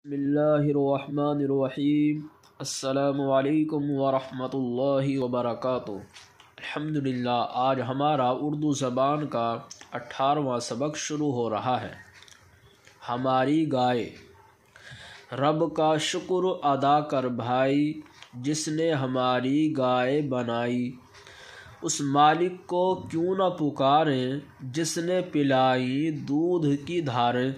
بسم اللہ الرحمن الرحیم۔ السلام علیکم ورحمۃ اللہ وبرکاتہ۔ الحمدللہ، آج ہمارا اردو زبان کا 18واں سبق شروع ہو رہا ہے۔ ہماری گائے۔ رب کا شکر ادا کر بھائی، جس نے ہماری گائے بنائی۔ اس مالک کو کیوں نہ پکاریں، جس نے پلائی دودھ کی دھاریں۔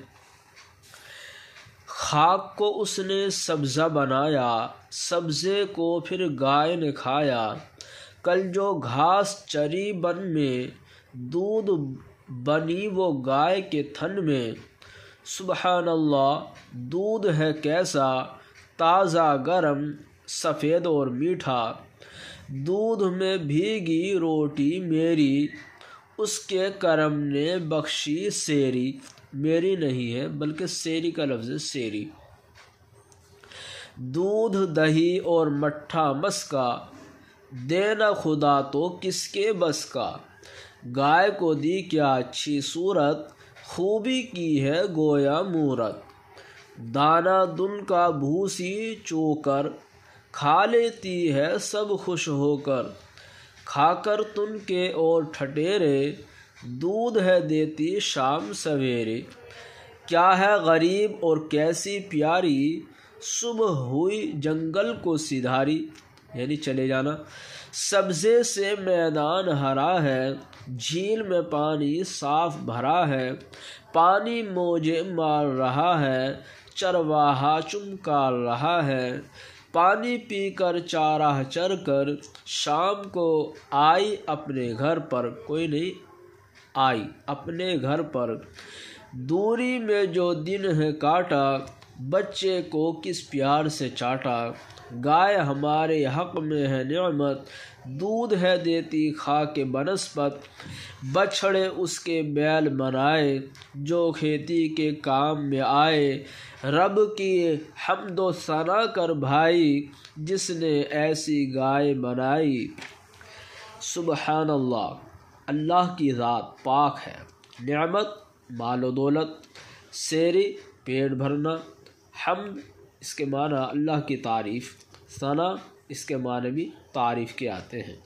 خاک کو اس نے سبزہ بنایا، سبزے کو پھر گائے نے کھایا۔ کل جو گھاس چری بن میں، دودھ بنی وہ گائے کے تھن میں۔ سبحان اللہ، دودھ ہے کیسا تازہ گرم، سفید اور میٹھا۔ دودھ میں بھیگی روٹی میری، اس کے کرم نے بخشی سیری۔ میری نہیں ہے بلکہ سیری کا لفظ ہے، سیری۔ دودھ دہی اور مٹھا مسکا، دینا خدا تو کس کے بس کا۔ گائے کو دی کیا اچھی صورت، خوبی کی ہے گویا مورت۔ دانہ دن کا بھوسی چوکر، کھا لیتی ہے سب خوش ہو کر۔ کھا کر تن کے اور ٹھٹیرے، دودھ ہے دیتی شام سویرے۔ کیا ہے غریب اور کیسی پیاری، صبح ہوئی جنگل کو سدھاری، یعنی چلے جانا۔ سبزے سے میدان ہرا ہے، جھیل میں پانی صاف بھرا ہے۔ پانی موجیں مار رہا ہے، چرواہا چمکار رہا ہے۔ پانی پی کر چارہ چر کر، شام کو آئی اپنے گھر پر۔ کوئی نہیں، آئی اپنے گھر پر۔ دوری میں جو دن ہے کاٹا، بچے کو کس پیار سے چاٹا۔ گائے ہمارے حق میں ہے نعمت، دودھ ہے دیتی کھا کے بنسبت۔ بچھڑے اس کے بیل بنائے، جو کھیتی کے کام میں آئے۔ رب کی حمد و ثنا کر بھائی، جس نے ایسی گائے بنائی۔ سبحان اللہ، اللہ کی ذات پاک ہے۔ نعمت مال و دولت، سیری پیٹ بھرنا، حمد اس کے معنی اللہ کی تعریف، ثنا اس کے معنی بھی تعریف کے آتے ہیں۔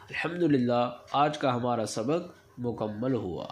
الحمدللہ، آج کا ہمارا سبق مکمل ہوا۔